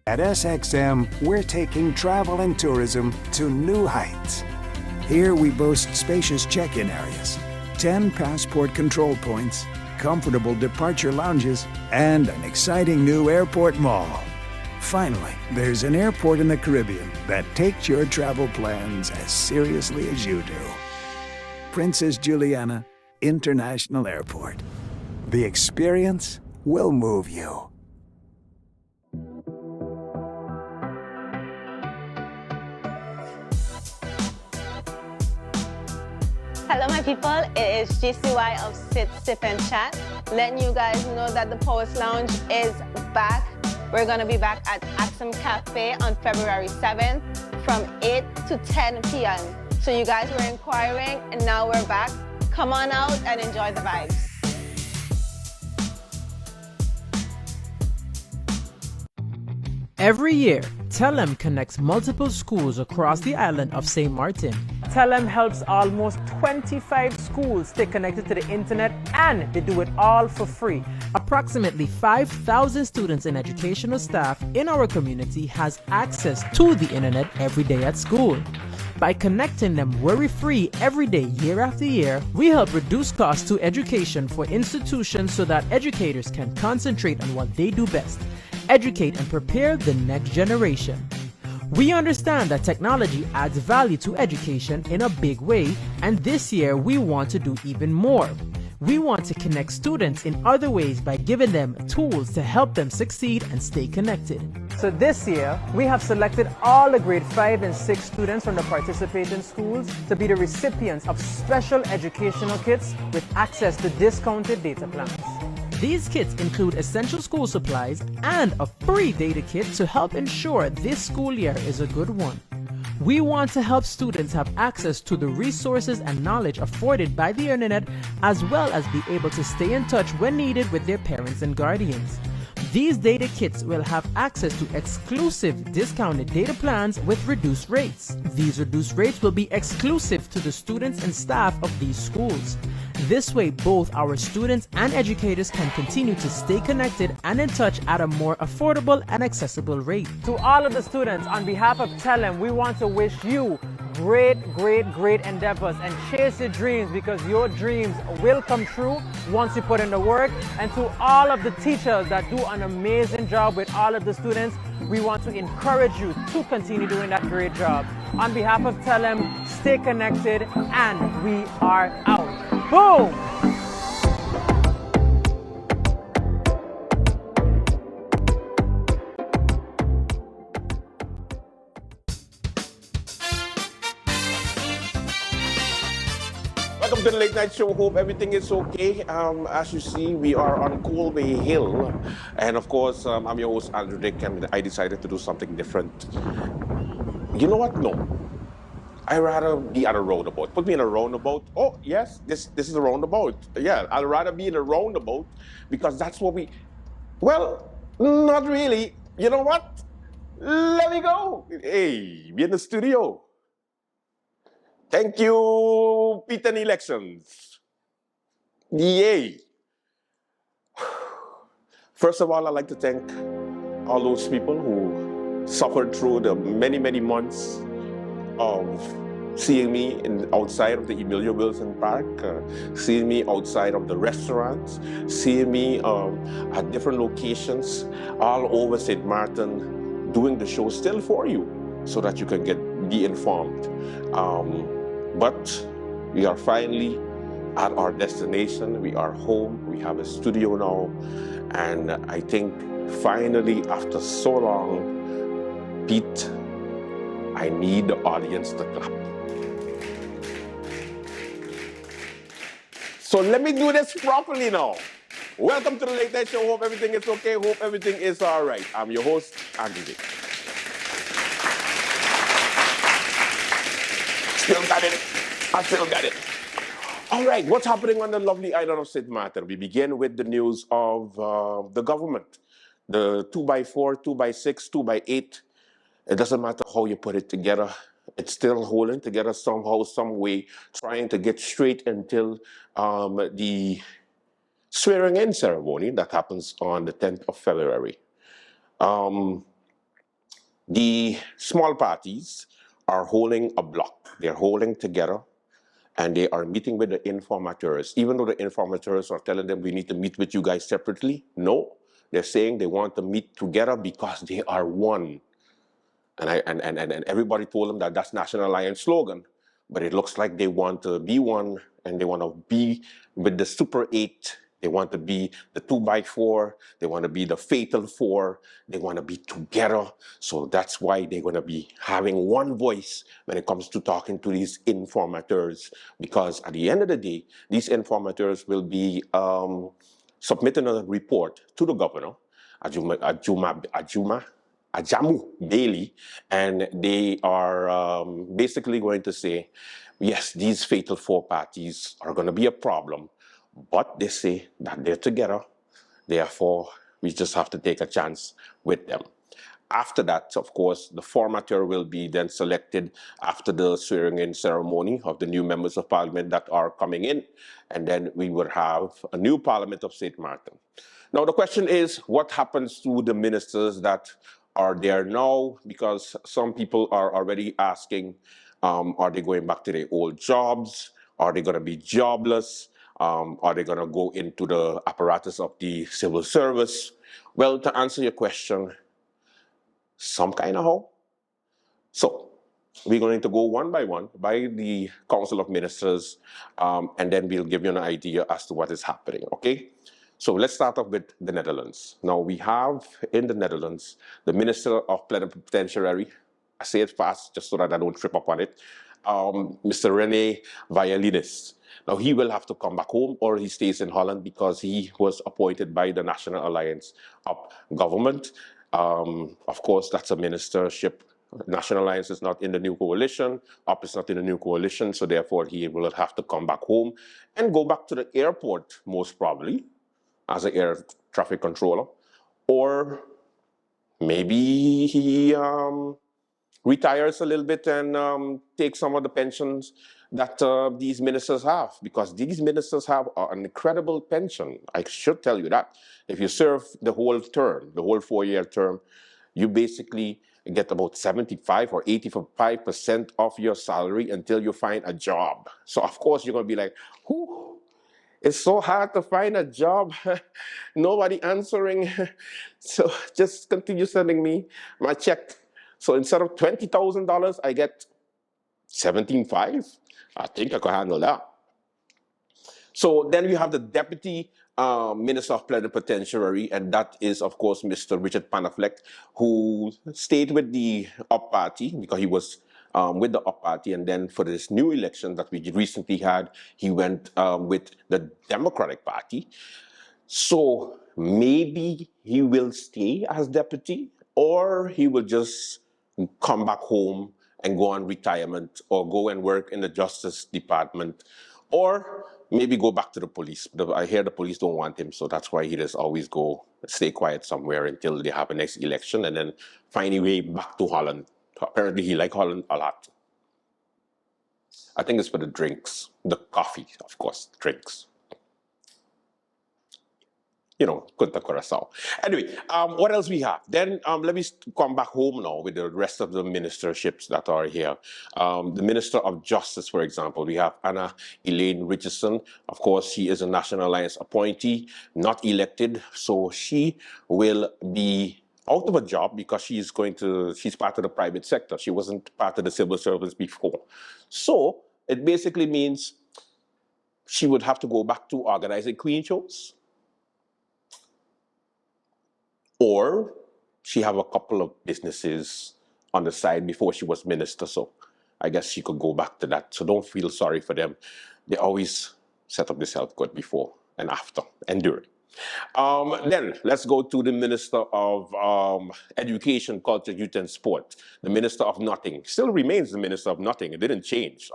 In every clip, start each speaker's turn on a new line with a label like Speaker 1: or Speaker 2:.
Speaker 1: At SXM, we're taking travel and tourism to new heights. Here we boast spacious check-in areas, 10 passport control points, comfortable departure lounges, and an exciting new airport mall. Finally, there's an airport in the Caribbean that takes your travel plans as seriously as you do. Princess Juliana International Airport. The experience will move you.
Speaker 2: Hello my people, it is GCY of Sit, Sip and Chat, letting you guys know that the Post Lounge is back. We're going to be back at Axum Cafe on February 7th from 8 to 10 p.m. So you guys were inquiring and now we're back. Come on out and enjoy the vibes.
Speaker 3: Every year, Telecom connects multiple schools across the island of St. Martin. Telecom helps almost 25 schools stay connected to the internet, and they do it all for free. Approximately 5,000 students and educational staff in our community has access to the internet every day at school. By connecting them worry-free every day, year after year, we help reduce costs to education for institutions so that educators can concentrate on what they do best: educate and prepare the next generation. We understand that technology adds value to education in a big way, and this year we want to do even more. We want to connect students in other ways by giving them tools to help them succeed and stay connected. So this year, we have selected all the grade 5 and 6 students from the participating schools to be the recipients of special educational kits with access to discounted data plans. These kits include essential school supplies and a free data kit to help ensure this school year is a good one. We want to help students have access to the resources and knowledge afforded by the internet, as well as be able to stay in touch when needed with their parents and guardians. These data kits will have access to exclusive discounted data plans with reduced rates. These reduced rates will be exclusive to the students and staff of these schools. This way, both our students and educators can continue to stay connected and in touch at a more affordable and accessible rate. To all of the students, on behalf of Telecom, we want to wish you great endeavors and chase your dreams, because your dreams will come true once you put in the work. And to all of the teachers that do an amazing job with all of the students, we want to encourage you to continue doing that great job. On behalf of Telecom, stay connected, and we are out. Boom!
Speaker 4: Welcome to the Late Night Show. Hope everything is okay. As you see, we are on Cool Bay Hill. And of course, I'm your host, Andrew Dick, and I decided to do something different. You know what? No. I'd rather be at a roundabout. Put me in a roundabout. Oh, yes, this is a roundabout. Yeah, I'd rather be in a roundabout because that's what we... Well, not really. You know what? Let me go. Hey, be in the studio. Thank you, Peter Elections. Yay. First of all, I'd like to thank all those people who suffered through the many months of seeing me outside of the Emilia Wilson Park, seeing me outside of the restaurants, seeing me at different locations all over St. Martin, doing the show still for you so that you can be informed. But we are finally at our destination. We are home. We have a studio now. And I think finally, after so long, Pete, I need the audience to clap. So let me do this properly now. Welcome to the Late Night Show. Hope everything is okay. Hope everything is all right. I'm your host, Andrew Dick. Still got it. I still got it. All right, what's happening on the lovely island of St. Martin? We begin with the news of the government. The 2x4, 2x6, 2x8. It doesn't matter how you put it together. It's still holding together somehow, some way, trying to get straight until the swearing-in ceremony that happens on the 10th of February. The small parties are holding a block. They're holding together, and they are meeting with the informateurs. Even though the informateurs are telling them we need to meet with you guys separately, no, they're saying they want to meet together because they are one. And everybody told them that that's National Alliance slogan, but it looks like they want to be one, and they want to be with the Super 8. They want to be the 2x4. They want to be the Fatal 4. They want to be together. So that's why they're going to be having one voice when it comes to talking to these informateurs. Because at the end of the day, these informateurs will be submitting a report to the governor, Ajamu Bailey, and they are basically going to say, yes, these Fatal 4 parties are going to be a problem, but they say that they're together, therefore we just have to take a chance with them. After that, of course, the formateur will be then selected after the swearing-in ceremony of the new members of parliament that are coming in, and then we will have a new Parliament of St. Martin. Now, the question is, what happens to the ministers that are there now? Because some people are already asking, are they going back to their old jobs? Are they going to be jobless? Are they going to go into the apparatus of the civil service? Well, to answer your question, some kind of how. So we're going to go one by one by the Council of Ministers, and then we'll give you an idea as to what is happening, okay? So let's start off with the Netherlands. Now we have in the Netherlands, the Minister of Plenipotentiary, I say it fast just so that I don't trip up on it, Mr. René Vallelinis. Now he will have to come back home, or he stays in Holland because he was appointed by the National Alliance of Government. Of course, that's a ministership. National Alliance is not in the new coalition, UP is not in the new coalition, so therefore he will have to come back home and go back to the airport, most probably, as an air traffic controller. Or maybe he retires a little bit and takes some of the pensions that these ministers have, because these ministers have an incredible pension. I should tell you that. If you serve the whole term, the whole 4-year term, you basically get about 75 or 85% of your salary until you find a job. So of course you're going to be like, whew, it's so hard to find a job. Nobody answering. So just continue sending me my check. So instead of $20,000, I get $17,500. I think I can handle that. So then we have the Deputy Minister of Plenipotentiary, and that is, of course, Mr. Richard Panafleck, who stayed with the UP party because he was with the UP party, and then for this new election that we recently had, he went with the Democratic Party. So maybe he will stay as deputy, or he will just come back home and go on retirement, or go and work in the Justice Department, or maybe go back to the police. I hear the police don't want him, so that's why he just always stay quiet somewhere until they have a next election, and then find a way back to Holland. Apparently he likes Holland a lot. I think it's for the drinks, the coffee, of course, drinks. You know, Kunta Curacao. Anyway, what else we have? Then let me come back home now with the rest of the ministerships that are here. The Minister of Justice, for example, we have Anna Elaine Richardson. Of course, she is a National Alliance appointee, not elected, so she will be out of a job because she's part of the private sector. She wasn't part of the civil service before. So it basically means she would have to go back to organizing queen shows, or she have a couple of businesses on the side before she was minister, so I guess she could go back to that. So don't feel sorry for them. They always set up this health code before and after and during. Then let's go to the Minister of Education, Culture, Youth and Sport. The Minister of Nothing still remains the Minister of Nothing. It didn't change.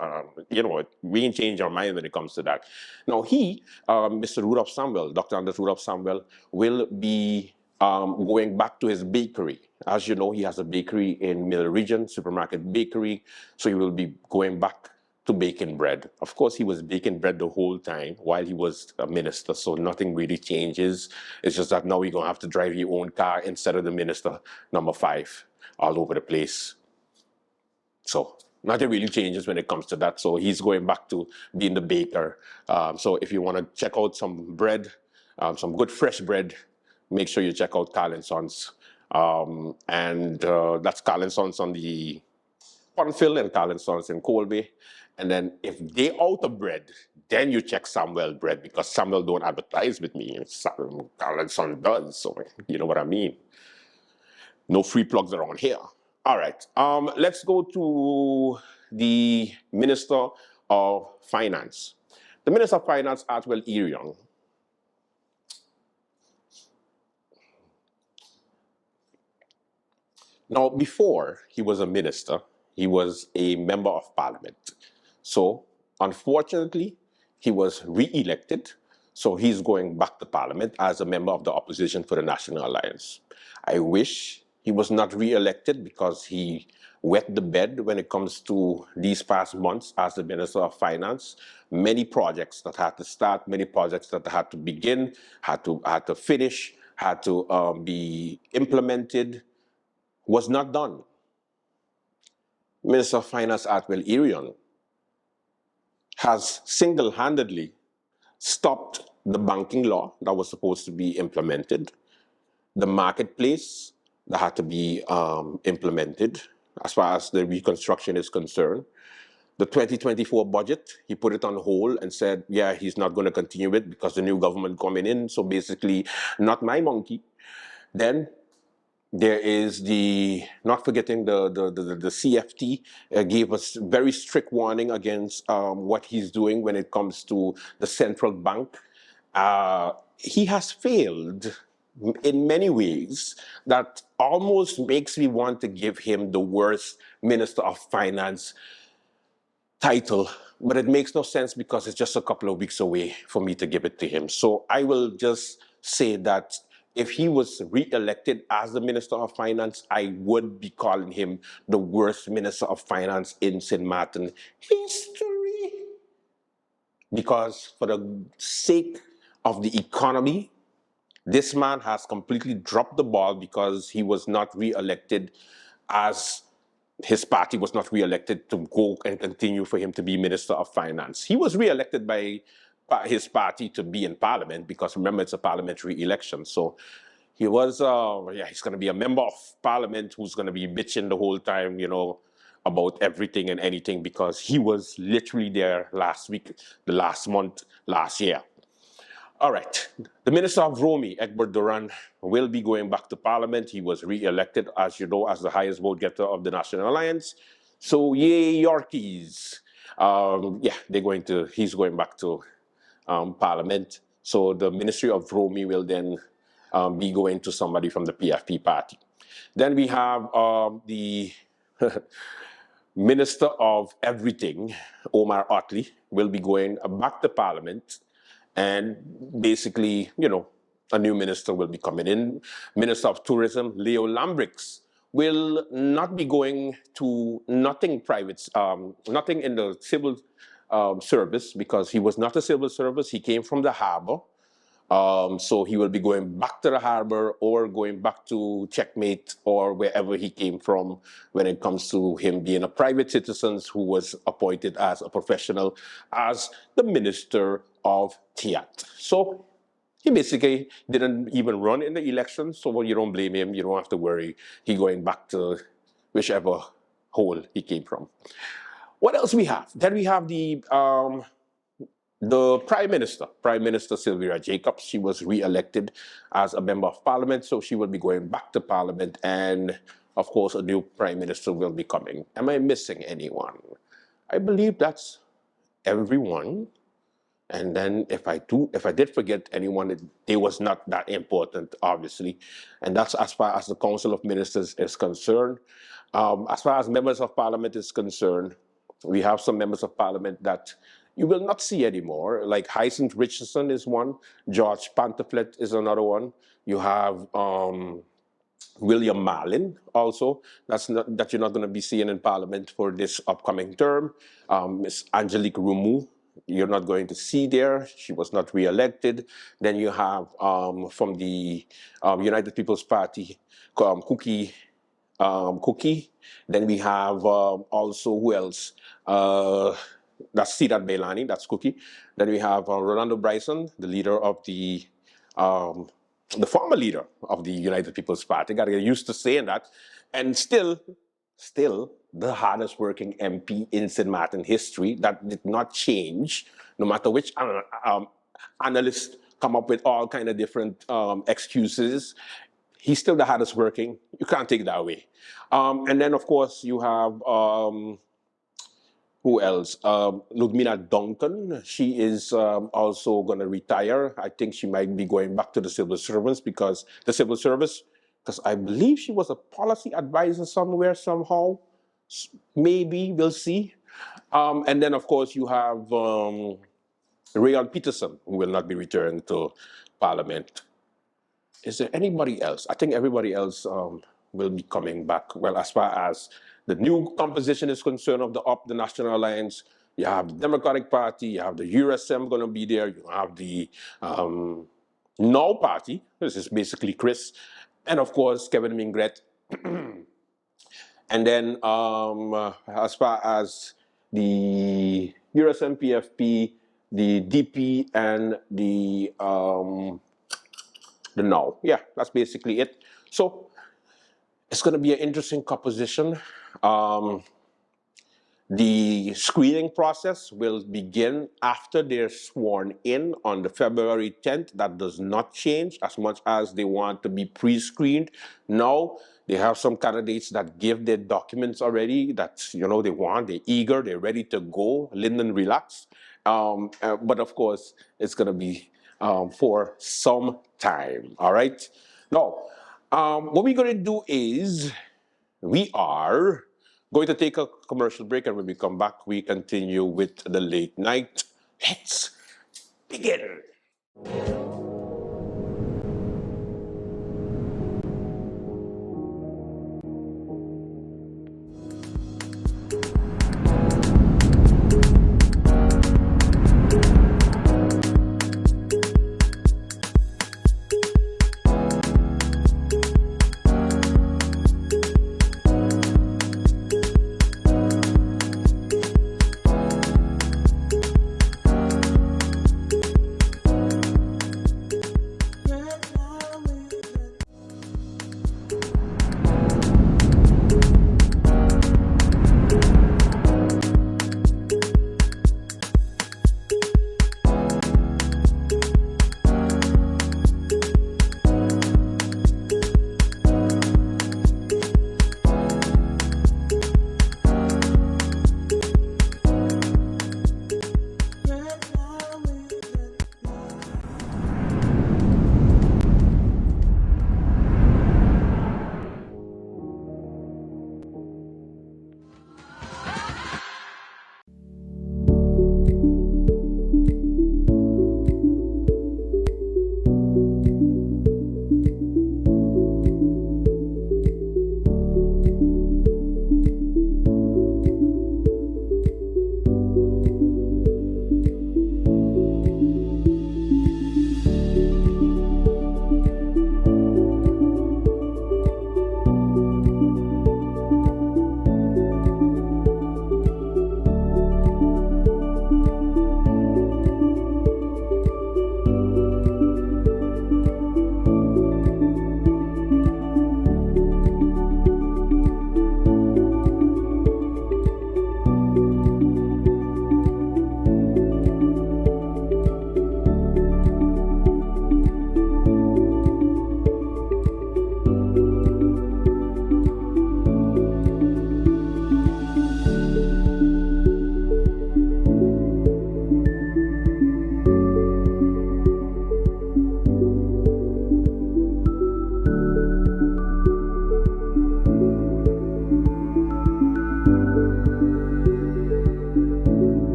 Speaker 4: You know, we didn't change our mind when it comes to that. Now Mr. Rudolph Samuel, Dr. Anders Rudolph Samuel, will be going back to his bakery. As you know, he has a bakery in Middle Region, supermarket bakery, so he will be going back to baking bread. Of course, he was baking bread the whole time while he was a minister, so nothing really changes. It's just that now you're going to have to drive your own car instead of the minister number 5. all over the place. So nothing really changes when it comes to that. So he's going back to being the baker. So if you want to check out some bread, some good fresh bread, make sure you check out Carl & Sons. That's Carl & Sons on the Ponfield and Carl & Sons in Colby. And then if they out of bread, then you check Samuel Bread, because Samuel don't advertise with me. Carl & Sons does, so you know what I mean. No free plugs around here. All right, let's go to the Minister of Finance. The Minister of Finance, Atwell Irion. Now, before he was a minister, he was a member of parliament. So, unfortunately, he was re-elected. So he's going back to parliament as a member of the opposition for the National Alliance. I wish he was not re-elected, because he wet the bed when it comes to these past months as the Minister of Finance. Many projects that had to start, many projects that had to begin, had to finish, had to be implemented, was not done. Minister of Finance Atwell Irion has single-handedly stopped the banking law that was supposed to be implemented, the marketplace that had to be implemented as far as the reconstruction is concerned. The 2024 budget, he put it on hold and said, yeah, he's not going to continue it because the new government coming in, so basically, not my monkey. Then there is not forgetting the CFT gave us very strict warning against what he's doing when it comes to the central bank. He has failed in many ways that almost makes me want to give him the worst Minister of Finance title, but it makes no sense because it's just a couple of weeks away for me to give it to him. So I will just say that if he was re-elected as the Minister of Finance, I would be calling him the worst Minister of Finance in St. Martin history. Because for the sake of the economy, this man has completely dropped the ball because he was not re-elected, as his party was not re-elected to go and continue for him to be Minister of Finance. He was re-elected by his party to be in Parliament, because remember, it's a parliamentary election. So he was, he's going to be a member of Parliament who's going to be bitching the whole time, you know, about everything and anything, because he was literally there last week, the last month, last year. All right, the Minister of Romy, Egbert Duran, will be going back to Parliament. He was re-elected, as you know, as the highest vote getter of the National Alliance. So yay, Yorkies. He's going back to Parliament. So the Ministry of Romy will then be going to somebody from the PFP party. Then we have the Minister of Everything, Omar Otley, will be going back to Parliament. And basically, you know, a new minister will be coming in. Minister of Tourism, Leo Lambrix, will not be going to nothing private, nothing in the civil service, because he was not a civil service. He came from the harbor. So he will be going back to the harbor or going back to Checkmate or wherever he came from when it comes to him being a private citizen who was appointed as a professional as the Minister of Tiat. So he basically didn't even run in the election, so you don't blame him, you don't have to worry. He's going back to whichever hole he came from. What else we have? Then we have the Prime Minister Sylvia Jacobs. She was re-elected as a member of Parliament, so she will be going back to Parliament, and of course a new Prime Minister will be coming. Am I missing anyone? I believe that's everyone. And then if I did forget anyone, they was not that important, obviously. And that's as far as the Council of Ministers is concerned. As far as members of Parliament is concerned, we have some members of Parliament that you will not see anymore, like Hyacinth Richardson is one, George Pantaflet is another one. You have William Marlin also, that you're not going to be seeing in Parliament for this upcoming term. Miss Angelique Rumu, you're not going to see there. She was not re-elected. Then you have from the United People's Party, Cookie Cookie. Then we have also, who else? That's Sidat Bailani, that's Cookie. Then we have Rolando Bryson, the leader of the former leader of the United People's Party. Got to get used to saying that. And still the hardest working MP in St. Martin history. That did not change, no matter which analysts come up with all kind of different excuses. He's still the hardest working. You can't take that away. And then, of course, you have, who else? Ludmila Duncan. She is also going to retire. I think she might be going back to the civil service because I believe she was a policy advisor somewhere, somehow. Maybe, we'll see. And then, of course, you have Rayon Peterson, who will not be returning to Parliament. Is there anybody else? I think everybody else will be coming back. Well, as far as the new composition is concerned of the National Alliance, you have the Democratic Party, you have the USM going to be there, you have the Now Party, this is basically Chris, and of course, Kevin Mingret. And then as far as the USM PFP, the DP, and the Now. Yeah, that's basically it. So it's going to be an interesting composition. The screening process will begin after they're sworn in on the February 10th. That does not change as much as they want to be pre-screened. Now, they have some candidates that give their documents already that, you know, they're eager, they're ready to go. Lyndon relax. But of course, it's going to be for some time, all right? Now, what we're going to do is we are going to take a commercial break, and when we come back, we continue with the late night. Let's begin.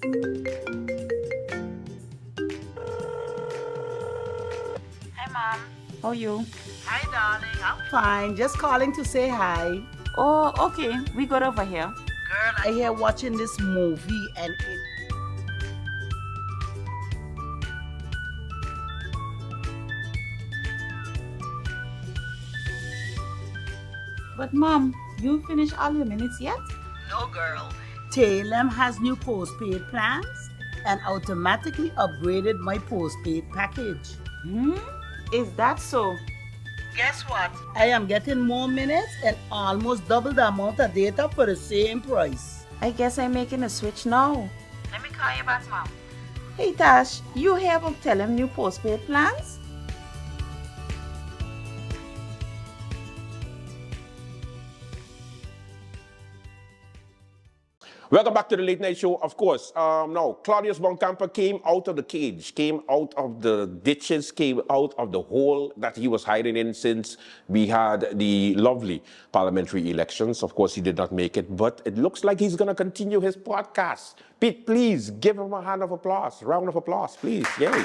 Speaker 5: Hi, Mom. How are you?
Speaker 6: Hi, darling. I'm fine. Just calling to say hi.
Speaker 5: Oh, okay. We got over here.
Speaker 6: Girl, I hear watching this movie and it.
Speaker 5: But, Mom, you finished all your minutes yet?
Speaker 6: No, girl. Telecom has new postpaid plans and automatically upgraded my postpaid package.
Speaker 5: Is that so?
Speaker 6: Guess what? I am getting more minutes and almost double the amount of data for the same price.
Speaker 5: I guess I'm making a switch now.
Speaker 6: Let me call you back, Mom.
Speaker 5: Hey, Tash, you hear about Telecom new postpaid plans?
Speaker 4: Welcome back to the Late Night Show. Of course, now, Claudius Buncamper came out of the cage, came out of the ditches, came out of the hole that he was hiding in since we had the lovely parliamentary elections. Of course, he did not make it, but it looks like he's going to continue his podcast. Pete, please give him a round of applause, please. Yay.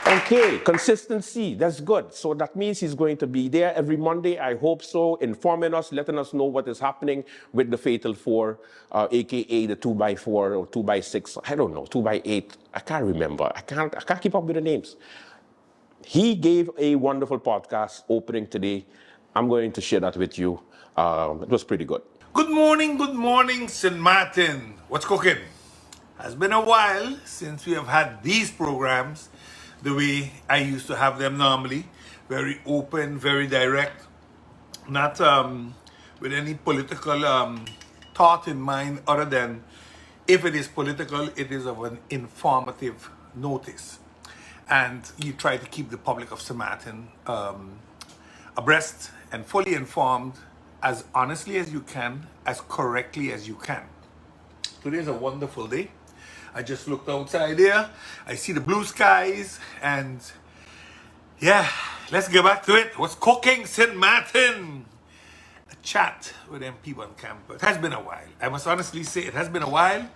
Speaker 4: Okay, consistency, that's good. So that means he's going to be there every Monday, I hope so, informing us, letting us know what is happening with the Fatal Four, aka the 2x4 or 2x6, I don't know, 2x8, I can't remember. I can't keep up with the names. He gave a wonderful podcast opening today. I'm going to share that with you. It was pretty good.
Speaker 7: Good morning, St. Martin. What's cooking? Has been a while since we have had these programs the way I used to have them normally. Very open, very direct, not with any political thought in mind other than if it is political, it is of an informative notice. And you try to keep the public of St. Martin abreast and fully informed as honestly as you can, as correctly as you can. Today is a wonderful day. I just looked outside here. I see the blue skies and yeah, let's get back to it. What's cooking, St. Martin? A chat with MP Buncamper. It has been a while. I must honestly say it has been a while.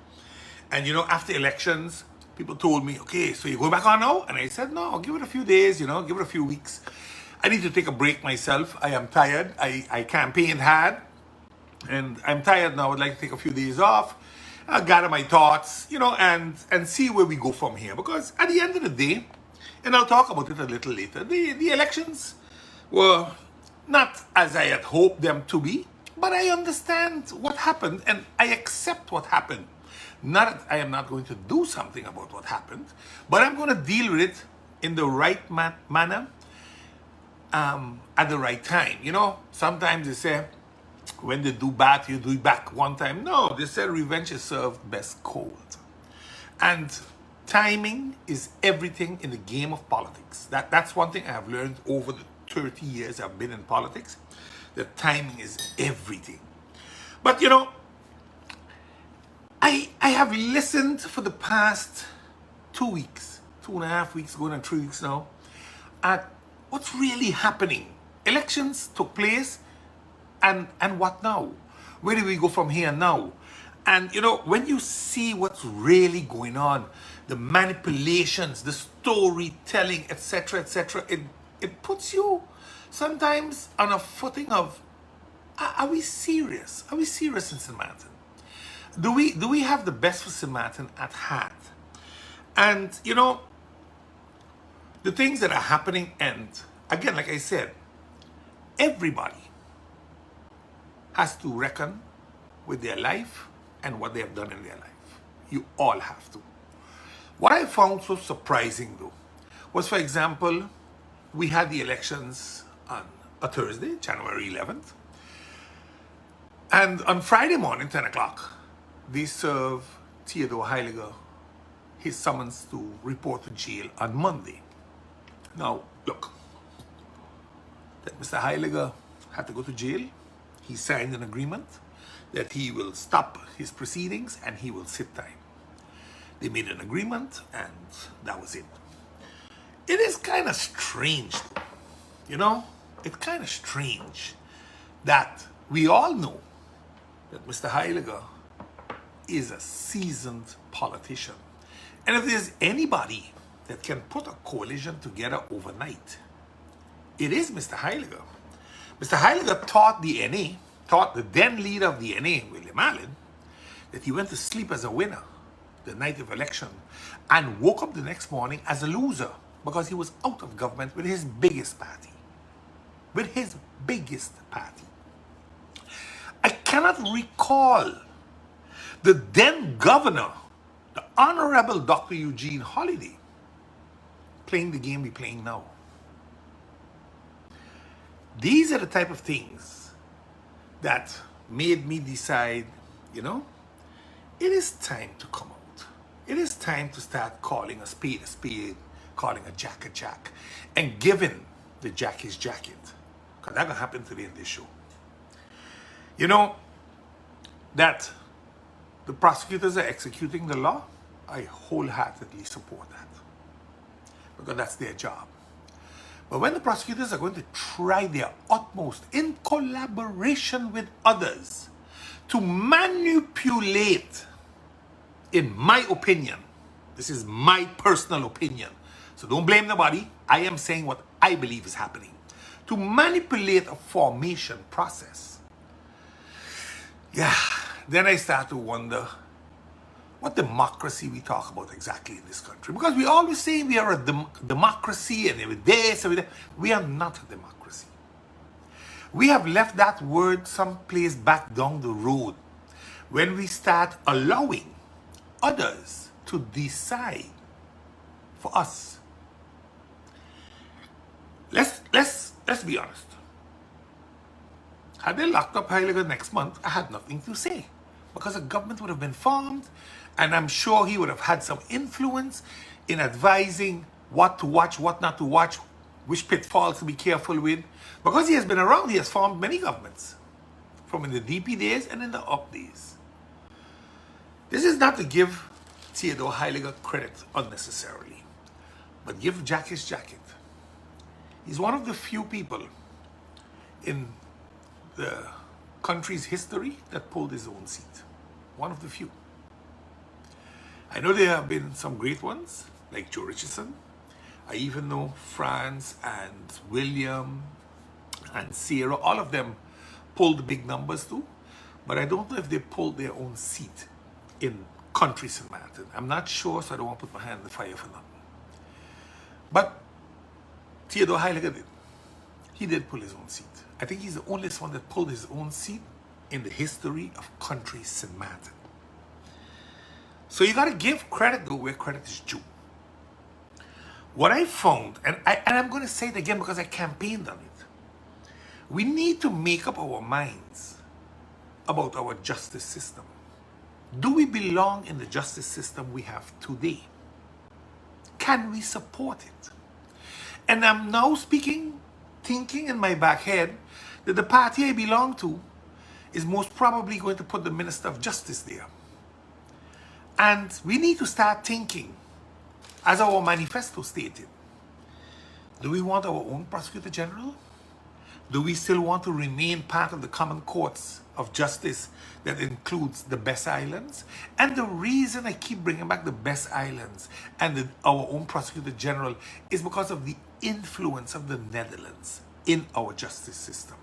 Speaker 7: And you know, after elections, people told me, okay, so you go back on now? And I said, no, give it a few days, give it a few weeks. I need to take a break myself. I am tired. I campaigned hard and I'm tired now. I'd like to take a few days off. Gather my thoughts, and see where we go from here. Because at the end of the day, and I'll talk about it a little later, the elections were not as I had hoped them to be, but I understand what happened and I accept what happened. Not that I am not going to do something about what happened, but I'm going to deal with it in the right manner at the right time. Sometimes they say, when they do bad, you do it back one time. No, they said revenge is served best cold. And timing is everything in the game of politics. That's one thing I have learned over the 30 years I've been in politics, that timing is everything. But I have listened for the past 2 weeks, 2.5 weeks, going on 3 weeks now, at what's really happening. Elections took place. And what now? Where do we go from here now? And when you see what's really going on, the manipulations, the storytelling, etc., it puts you sometimes on a footing of, are we serious? Are we serious in St. Martin? Do we have the best for St. Martin at heart? And the things that are happening, and again, like I said, everybody has to reckon with their life and what they have done in their life. You all have to. What I found so surprising though was, for example, we had the elections on a Thursday, January 11th. And on Friday morning, 10 o'clock, they serve Theodore Heiliger his summons to report to jail on Monday. Now, look, that Mr. Heiliger had to go to jail. He signed an agreement that he will stop his proceedings and he will sit time. They made an agreement and that was it. It is kind of strange, it's kind of strange that we all know that Mr. Heiliger is a seasoned politician. And if there's anybody that can put a coalition together overnight, it is Mr. Heiliger. Mr. Heiliger taught the NA, taught the then leader of the NA, William Allen, that he went to sleep as a winner the night of election and woke up the next morning as a loser because he was out of government with his biggest party. With his biggest party. I cannot recall the then governor, the Honorable Dr. Eugene Holiday, playing the game we're playing now. These are the type of things that made me decide, you know, it is time to come out. It is time to start calling a spade, calling a jack, and giving the jack his jacket. Because that's going to happen today in this show. You know, that the prosecutors are executing the law, I wholeheartedly support that. Because that's their job. But when the prosecutors are going to try their utmost in collaboration with others to manipulate, in my opinion, this is my personal opinion, so don't blame nobody, I am saying what I believe is happening, to manipulate a formation process, yeah, then I start to wonder what democracy we talk about exactly in this country. Because we always say we are a democracy and with this and with that. We are not a democracy. We have left that word someplace back down the road when we start allowing others to decide for us. Let's be honest. Had they locked up Heiliger next month, I had nothing to say. Because a government would have been formed, and I'm sure he would have had some influence in advising what to watch, what not to watch, which pitfalls to be careful with. Because he has been around, he has formed many governments, from in the DP days and in the up days. This is not to give Theodore Heiliger credit unnecessarily, but give Jack his jacket. He's one of the few people in the country's history that pulled his own seat. One of the few. I know there have been some great ones, like Joe Richardson. I even know Franz and William and Sarah, all of them pulled big numbers too, but I don't know if they pulled their own seat in country St. Martin. I'm not sure, so I don't want to put my hand in the fire for nothing. But Theodore Heiliger did. He did pull his own seat. I think he's the only one that pulled his own seat in the history of country St. Martin. So you got to give credit though where credit is due. What I found, and I'm going to say it again because I campaigned on it, we need to make up our minds about our justice system. Do we belong in the justice system we have today? Can we support it? And I'm now thinking in my back head that the party I belong to is most probably going to put the Minister of Justice there. And we need to start thinking, as our manifesto stated, do we want our own Prosecutor General? Do we still want to remain part of the common courts of justice that includes the best islands? And the reason I keep bringing back the best islands and our own Prosecutor General is because of the influence of the Netherlands in our justice system.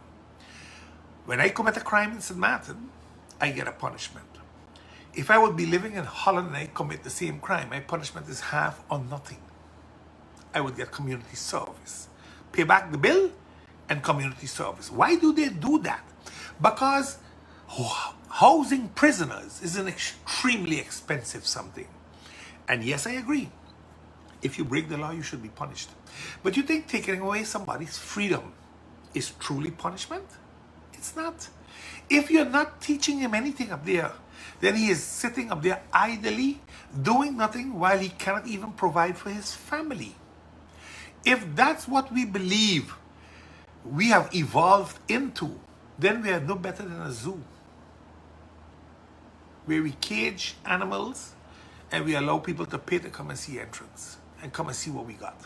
Speaker 7: When I commit a crime in St. Martin, I get a punishment. If I would be living in Holland and I commit the same crime, my punishment is half or nothing. I would get community service. Pay back the bill and community service. Why do they do that? Because housing prisoners is an extremely expensive something. And yes, I agree. If you break the law, you should be punished. But you think taking away somebody's freedom is truly punishment? It's not. If you're not teaching him anything up there, then he is sitting up there idly, doing nothing while he cannot even provide for his family. If that's what we believe we have evolved into, then we are no better than a zoo, where we cage animals and we allow people to pay to come and see entrance and come and see what we got.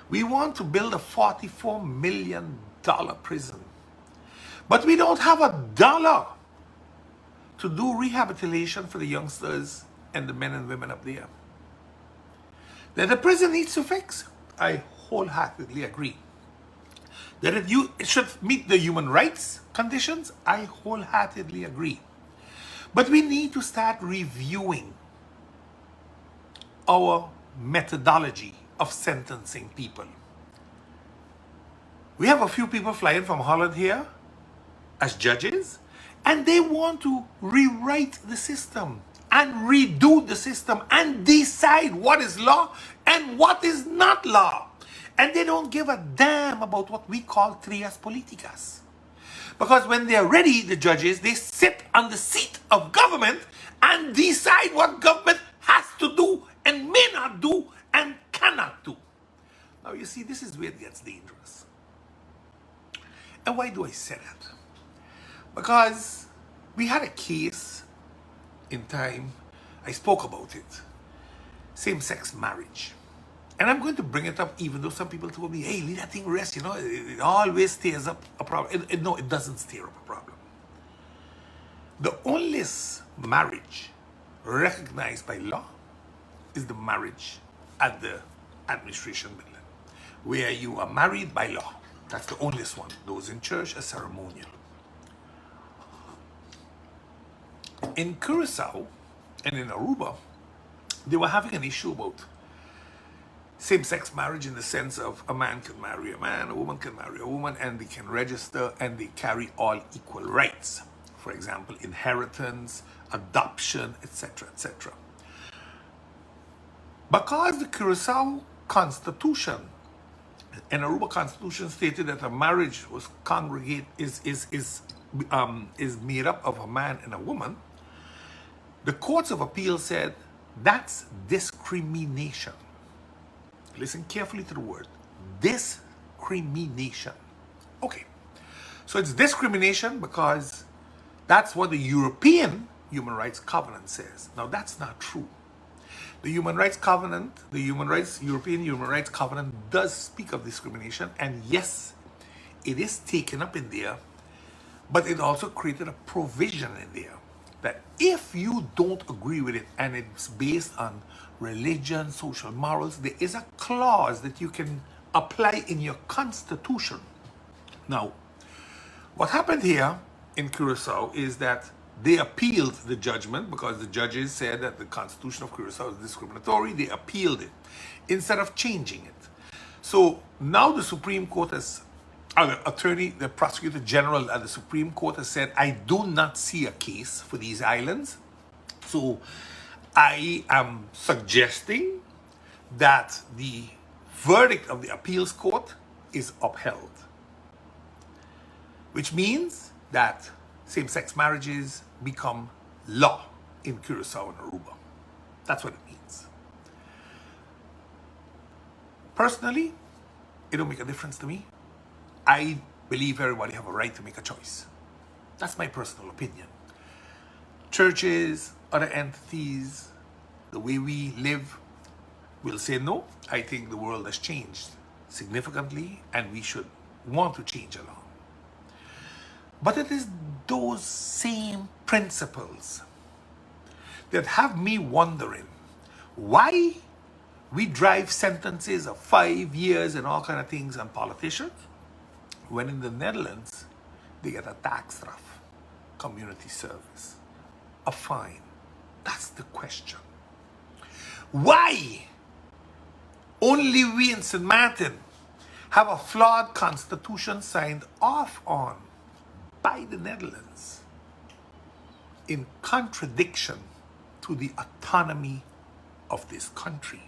Speaker 7: We want to build a $44 million prison, but we don't have a dollar to do rehabilitation for the youngsters and the men and women up there. That the prison needs to fix, I wholeheartedly agree. That it should meet the human rights conditions, I wholeheartedly agree. But we need to start reviewing our methodology of sentencing people. We have a few people flying from Holland here as judges, and they want to rewrite the system and redo the system and decide what is law and what is not law. And they don't give a damn about what we call trias politicas. Because when they're ready, the judges, they sit on the seat of government and decide what government has to do and may not do and cannot do. Now you see, this is where it gets dangerous. And why do I say that? Because we had a case in time, I spoke about it, same-sex marriage. And I'm going to bring it up even though some people told me, hey, leave that thing rest, you know, it always stirs up a problem. No, it doesn't stir up a problem. The only marriage recognized by law is the marriage at the administration building, where you are married by law. That's the only one. Those in church are ceremonial. In Curacao and in Aruba, they were having an issue about same-sex marriage in the sense of a man can marry a man, a woman can marry a woman, and they can register and they carry all equal rights. For example, inheritance, adoption, etc., etc. Because the Curacao Constitution and Aruba Constitution stated that a marriage was is made up of a man and a woman, the courts of appeal said that's discrimination. Listen carefully to the word, discrimination. Okay, so it's discrimination because that's what the European Human Rights Covenant says. Now that's not true. The Human Rights Covenant, European Human Rights Covenant does speak of discrimination, and yes, it is taken up in there, but it also created a provision in there that if you don't agree with it and it's based on religion, social morals, there is a clause that you can apply in your constitution. Now, what happened here in Curacao is that they appealed the judgment because the judges said that the Constitution of Curacao is discriminatory. They appealed it instead of changing it. So now the Supreme Court has, the Prosecutor General at the Supreme Court has said, I do not see a case for these islands. So I am suggesting that the verdict of the appeals court is upheld, which means that same-sex marriages become law in Curacao and Aruba. That's what it means. Personally, it don't make a difference to me. I believe everybody have a right to make a choice. That's my personal opinion. Churches, other entities, the way we live will say no. I think the world has changed significantly and we should want to change along. But it is those same principles that have me wondering why we drive sentences of 5 years and all kind of things on politicians, when in the Netherlands, they get a tax straf, community service, a fine. That's the question. Why only we in St. Martin have a flawed constitution signed off on by the Netherlands in contradiction to the autonomy of this country?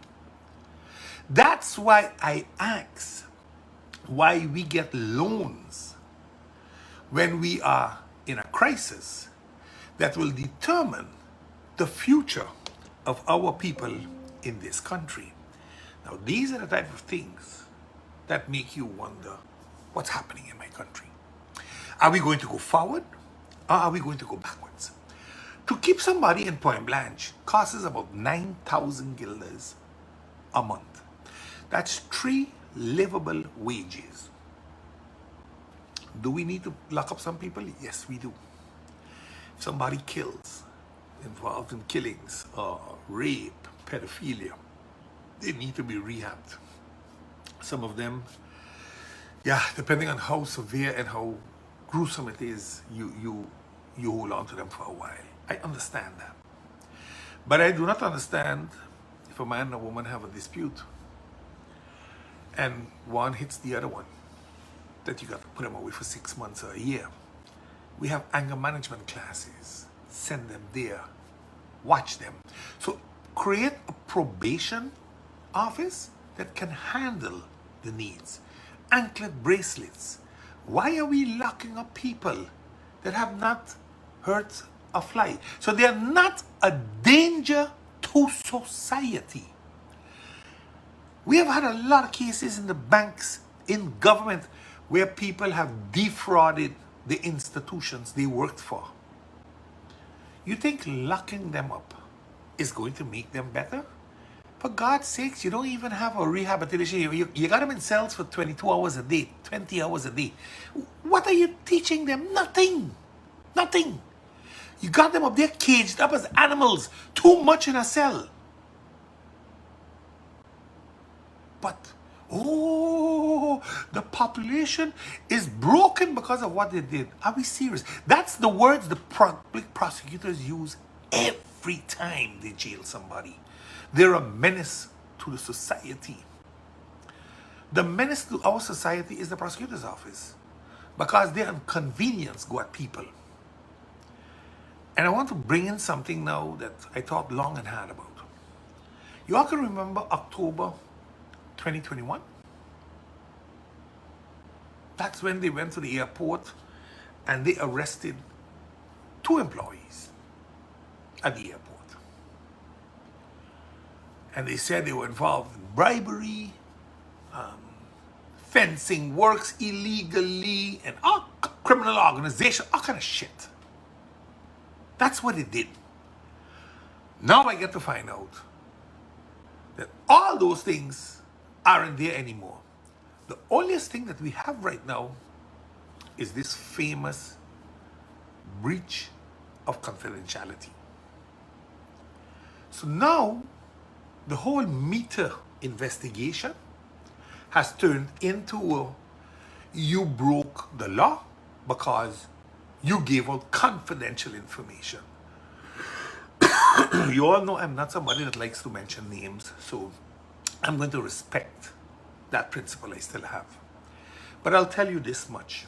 Speaker 7: That's why I ask why we get loans when we are in a crisis that will determine the future of our people in this country. Now, these are the type of things that make you wonder what's happening in my country. Are we going to go forward or are we going to go backwards? To keep somebody in Point Blanche costs about 9,000 guilders a month. That's 3 livable wages. Do we need to lock up some people? Yes, we do. If somebody kills, involved in killings or rape, pedophilia, they need to be rehabbed. Some of them, yeah, depending on how severe and how gruesome it is, you hold on to them for a while. I understand that. But I do not understand if a man and a woman have a dispute and one hits the other one, that you got to put them away for 6 months or a year. We have anger management classes. Send them there. Watch them. So create a probation office that can handle the needs. Anklet bracelets. Why are we locking up people that have not hurt a fly? So they are not a danger to society. We have had a lot of cases in the banks, in government, where people have defrauded the institutions they worked for. You think locking them up is going to make them better? For God's sakes, you don't even have a rehabilitation. You got them in cells for 22 hours a day, 20 hours a day. What are you teaching them? Nothing. Nothing. You got them up there caged up as animals, too much in a cell. But, oh, the population is broken because of what they did. Are we serious? That's the words the public prosecutors use every time they jail somebody. They're a menace to the society. The menace to our society is the prosecutor's office because their inconvenience go at people. And I want to bring in something now that I thought long and hard about. You all can remember October 2021? That's when they went to the airport and they arrested 2 employees at the airport. And they said they were involved in bribery, fencing works illegally, and all criminal organization, all kind of shit. That's what they did. Now I get to find out that all those things aren't there anymore. The only thing that we have right now is this famous breach of confidentiality. So now the whole meter investigation has turned into you broke the law because you gave out confidential information. You all know I'm not somebody that likes to mention names, so I'm going to respect that principle I still have. But I'll tell you this much.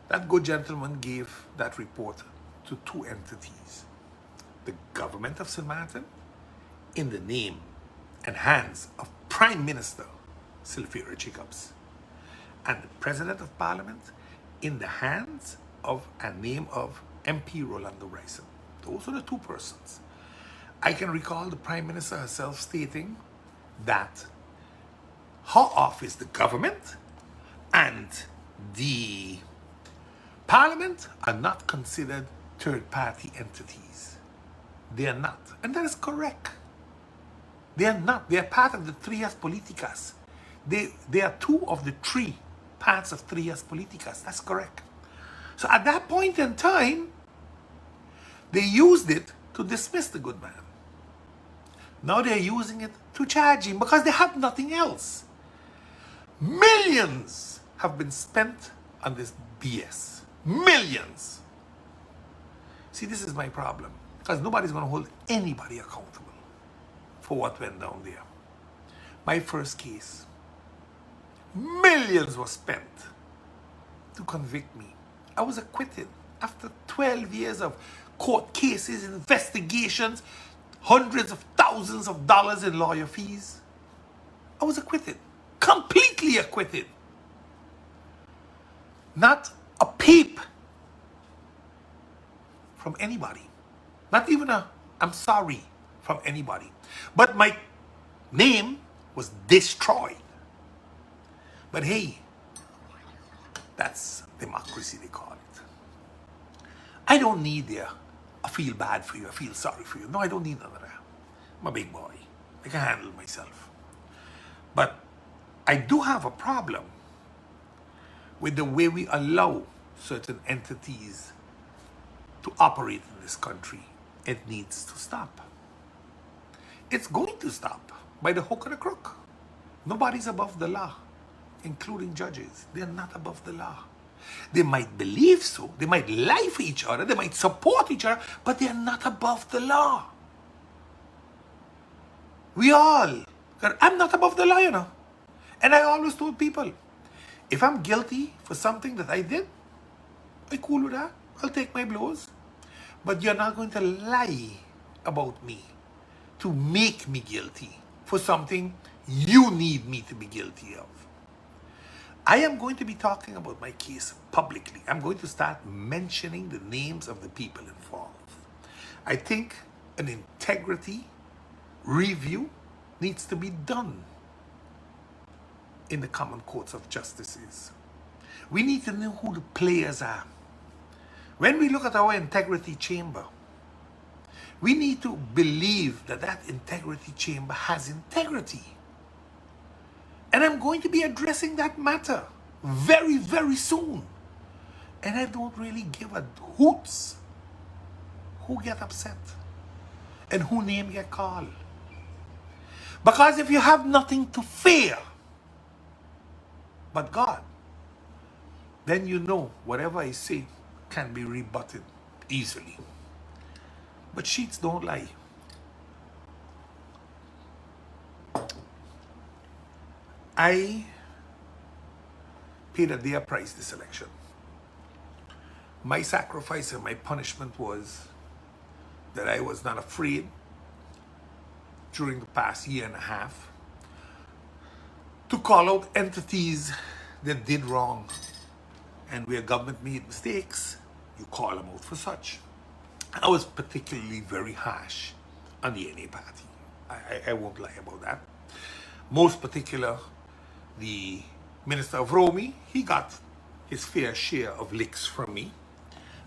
Speaker 7: That good gentleman gave that report to 2 entities. The government of St. Martin, in the name and hands of Prime Minister Sylvia Jacobs, and the President of Parliament, in the hands of and name of MP Rolando Bryson. Those are the 2 persons. I can recall the Prime Minister herself stating that her office, the government, and the Parliament are not considered third-party entities. They are not. And that is correct. They are not. They are part of the trias politicas. They are 2 of the 3 parts of trias politicas. That's correct. So at that point in time, they used it to dismiss the good man. Now they're using it to charge him because they have nothing else. Millions have been spent on this BS. Millions. See, this is my problem. Because nobody's going to hold anybody accountable for what went down there. My first case, millions were spent to convict me. I was acquitted after 12 years of court cases, investigations, hundreds of thousands of dollars in lawyer fees. I was acquitted, completely acquitted. Not a peep from anybody. Not even a "I'm sorry" from anybody. But my name was destroyed. But hey, that's democracy, they call it. I don't need I feel bad for you, I feel sorry for you. No, I don't need none of that. I'm a big boy. I can handle myself. But I do have a problem with the way we allow certain entities to operate in this country, it needs to stop. It's going to stop by the hook or the crook. Nobody's above the law, including judges. They're not above the law. They might believe so, they might lie for each other, they might support each other, but they're not above the law. I'm not above the law, you know. And I always told people, if I'm guilty for something that I did, I'm cool with that. I'll take my blows. But you're not going to lie about me to make me guilty for something you need me to be guilty of. I am going to be talking about my case publicly. I'm going to start mentioning the names of the people involved. I think an integrity review needs to be done in the common courts of justices. We need to know who the players are. When we look at our integrity chamber, we need to believe that that integrity chamber has integrity. And I'm going to be addressing that matter very, very soon. And I don't really give a hoots who get upset and who name get called. Because if you have nothing to fear but God, then you know whatever I say can be rebutted easily. But sheets don't lie. I paid a dear price this election. My sacrifice and my punishment was that I was not afraid during the past year and a half to call out entities that did wrong. And where government made mistakes, you call them out for such. I was particularly very harsh on the NA party. I won't lie about that. Most particular, the Minister of Romy, he got his fair share of licks from me.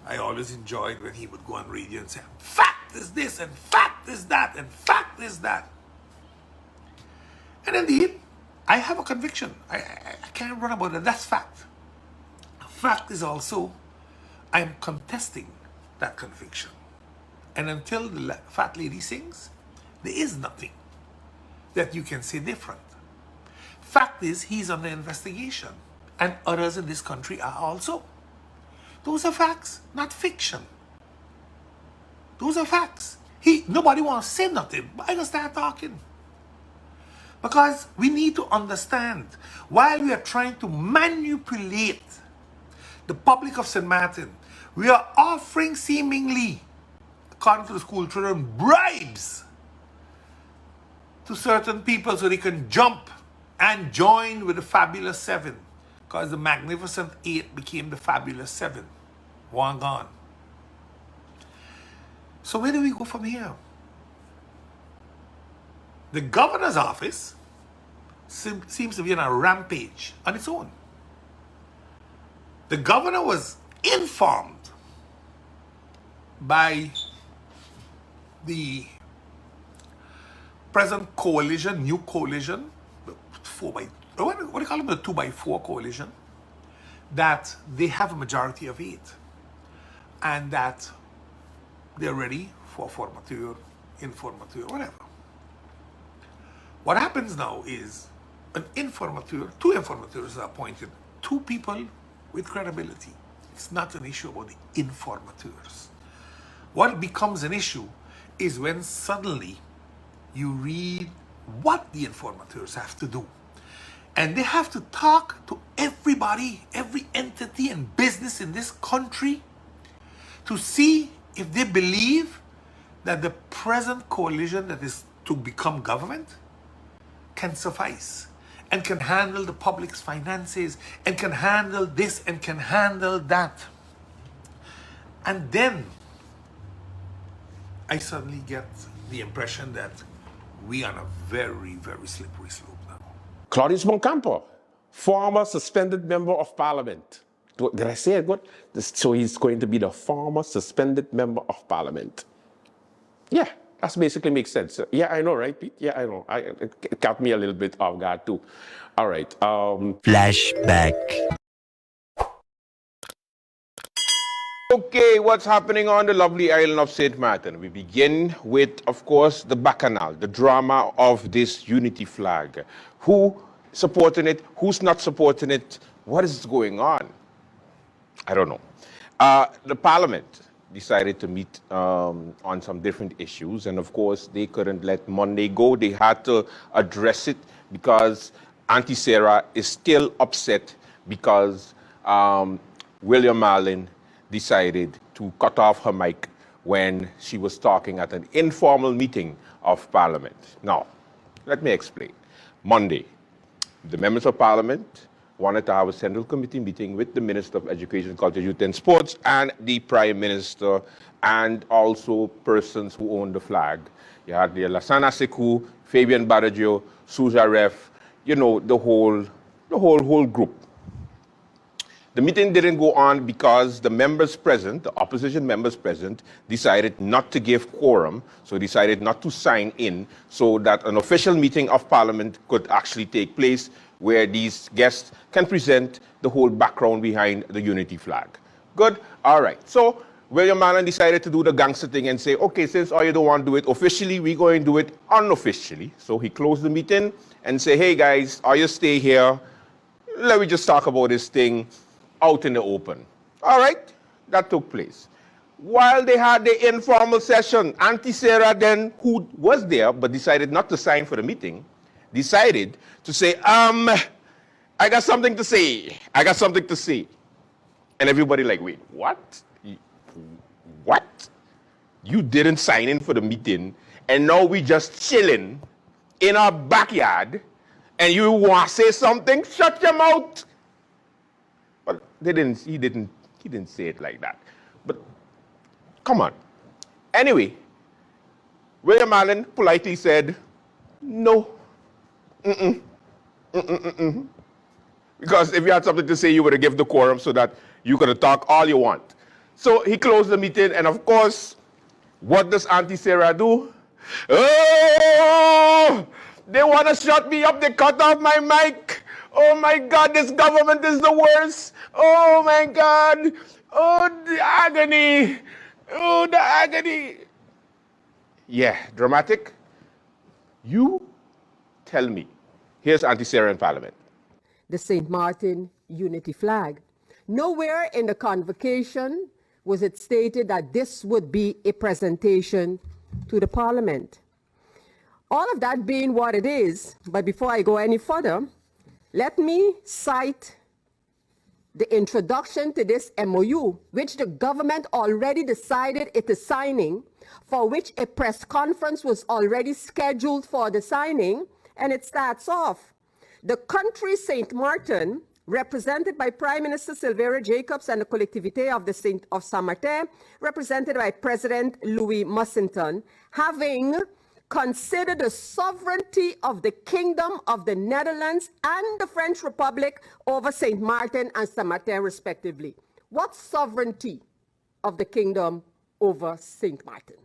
Speaker 7: I always enjoyed when he would go on radio and say, fact is this, and fact is that, and fact is that. And indeed, I have a conviction. I can't run about it. That's fact. Fact is also, I am contesting that conviction. And until the fat lady sings, there is nothing that you can say different. Fact is, he's under investigation, and others in this country are also. Those are facts, not fiction. Those are facts. Nobody wants to say nothing, but I can start talking. Because we need to understand, while we are trying to manipulate the public of St. Martin, we are offering seemingly, according to the school children, bribes to certain people so they can jump and join with the Fabulous Seven, because the Magnificent Eight became the Fabulous Seven. One gone. So where do we go from here? The governor's office seems to be on a rampage on its own. The governor was informed by the present coalition, new coalition, what do you call them, the 2x4 coalition, that they have a majority of 8 and that they're ready for formateur, informateur, whatever. What happens now is an informateur, 2 informateurs are appointed, 2 people with credibility. It's not an issue about the informateurs. What becomes an issue is when suddenly you read what the informateurs have to do. And they have to talk to everybody, every entity and business in this country to see if they believe that the present coalition that is to become government can suffice and can handle the public's finances and can handle this and can handle that. And then I suddenly get the impression that we are on a very, very slippery slope now.
Speaker 4: Claudius Buncamper, former suspended member of Parliament. Did I say it good? So he's going to be the former suspended member of Parliament. Yeah, that basically makes sense. Yeah, I know, right, Pete? Yeah, I know. It caught me a little bit off guard too. All right.
Speaker 8: Flashback.
Speaker 4: Okay, what's happening on the lovely island of St. Martin? We begin with, of course, the bacchanal, the drama of this unity flag. Who supporting it? Who's not supporting it? What is going on? I don't know. The Parliament decided to meet on some different issues, and of course, they couldn't let Monday go. They had to address it because Auntie Sarah is still upset because William Marlin decided to cut off her mic when she was talking at an informal meeting of Parliament. Now, let me explain. Monday, the members of Parliament wanted to have a Central Committee meeting with the Minister of Education, Culture, Youth and Sports and the Prime Minister and also persons who own the flag. You had the Lassana Sekou, Fabian Badajo, Suja Ref, you know, the whole group. The meeting didn't go on because the members present, the opposition members present, decided not to give quorum, so decided not to sign in so that an official meeting of Parliament could actually take place where these guests can present the whole background behind the unity flag. Good? All right. So William Marlin decided to do the gangster thing and say, okay, since all you don't want to do it officially, we're going to do it unofficially. So he closed the meeting and say, hey guys, all you stay here. Let me just talk about this thing out in the open. All right, that took place. While they had the informal session, Auntie Sarah then, who was there but decided not to sign for the meeting, decided to say, I got something to say. I got something to say. And everybody like, wait, what? What? You didn't sign in for the meeting and now we just chilling in our backyard and you want to say something? Shut your mouth. But he didn't say it like that. But come on. Anyway, William Marlin politely said, no. Because if you had something to say, you would have given the quorum so that you could have talked all you want. So he closed the meeting, and of course, what does Auntie Sarah do? Oh, they want to shut me up. They cut off my mic. Oh my God, this government is the worst. Oh my God. Oh, the agony. Oh, the agony. Yeah, dramatic. You tell me. Here's Auntie Sarah in Parliament.
Speaker 8: The St. Martin unity flag. Nowhere in the convocation was it stated that this would be a presentation to the Parliament. All of that being what it is, but before I go any further, let me cite the introduction to this MOU, which the government already decided it is signing, for which a press conference was already scheduled for the signing, and it starts off. The country St. Martin, represented by Prime Minister Silveira Jacobs and the Collectivité of Saint Martin, represented by President Louis Mussington, having consider the sovereignty of the Kingdom of the Netherlands and the French Republic over St. Martin and Saint Martin, respectively. What sovereignty of the Kingdom over St. Martin?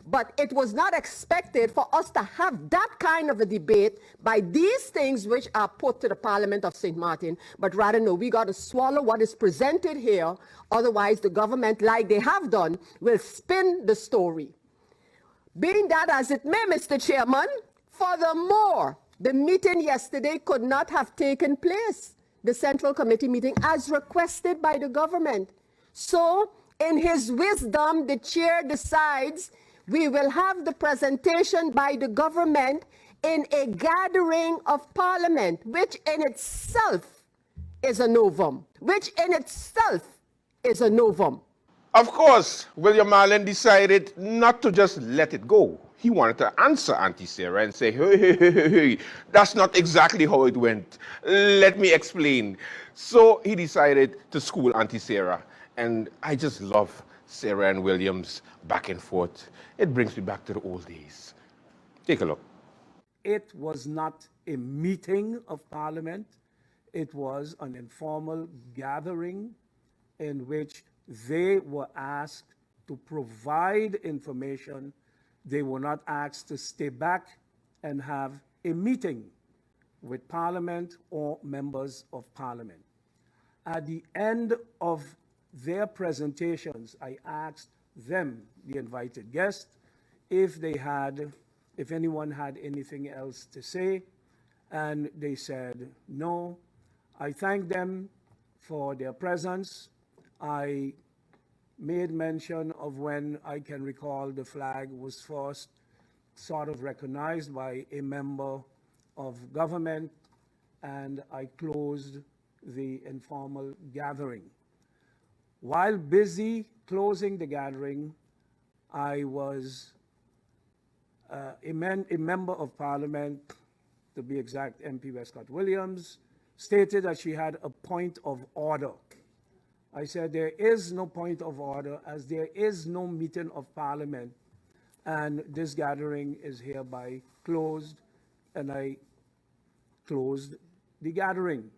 Speaker 8: But it was not expected for us to have that kind of a debate by these things which are put to the Parliament of St. Martin, but rather no, we got to swallow what is presented here, otherwise the government, like they have done, will spin the story. Being that as it may, Mr. Chairman, furthermore, the meeting yesterday could not have taken place, the Central Committee meeting, as requested by the government. So, in his wisdom, the chair decides we will have the presentation by the government in a gathering of Parliament, which in itself is a novum.
Speaker 4: Of course, William Marlin decided not to just let it go. He wanted to answer Auntie Sarah and say, hey, that's not exactly how it went. Let me explain. So he decided to school Auntie Sarah. And I just love Sarah and William's back and forth. It brings me back to the old days. Take a look.
Speaker 9: It was not a meeting of Parliament. It was an informal gathering in which they were asked to provide information. They were not asked to stay back and have a meeting with Parliament or members of Parliament. At the end of their presentations, I asked them, the invited guests, if anyone had anything else to say, and they said no. I thanked them for their presence. I made mention of when I can recall the flag was first sort of recognized by a member of government, and I closed the informal gathering. While busy closing the gathering, I was a member of Parliament, to be exact, MP Westcott Williams, stated that she had a point of order. I said there is no point of order, as there is no meeting of Parliament, and this gathering is hereby closed, and I closed the gathering.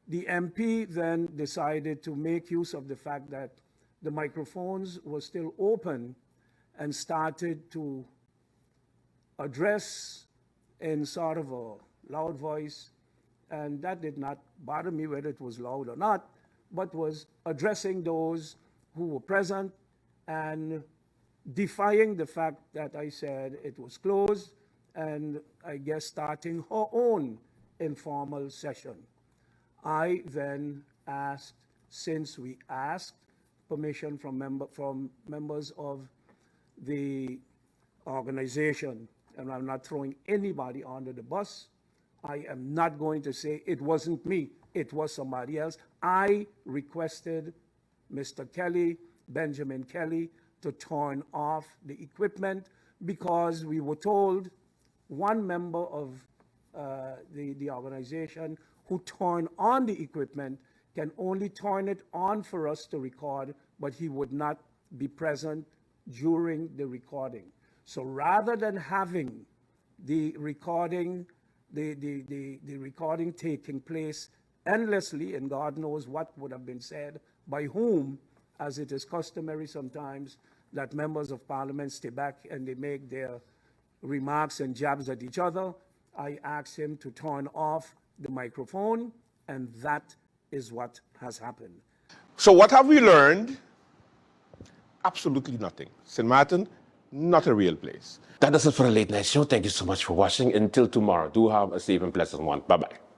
Speaker 9: The MP then decided to make use of the fact that the microphones were still open and started to address in sort of a loud voice, and that did not bother me whether it was loud or not, but was addressing those who were present and defying the fact that I said it was closed, and I guess starting her own informal session. I then asked, since we asked permission from members of the organization, and I'm not throwing anybody under the bus, I am not going to say it wasn't me, it was somebody else. I requested Mr. Kelly, Benjamin Kelly, to turn off the equipment because we were told one member of the organization who turned on the equipment can only turn it on for us to record, but he would not be present during the recording. So rather than having the recording, the recording taking place endlessly, and God knows what would have been said by whom, as it is customary sometimes that members of Parliament stay back and they make their remarks and jabs at each other, I asked him to turn off the microphone, and that is what has happened.
Speaker 4: So what have we learned? Absolutely nothing. St. Martin, not a real place. That does it for the Late Night Show. Thank you so much for watching. Until tomorrow, do have a safe and pleasant one. Bye-bye.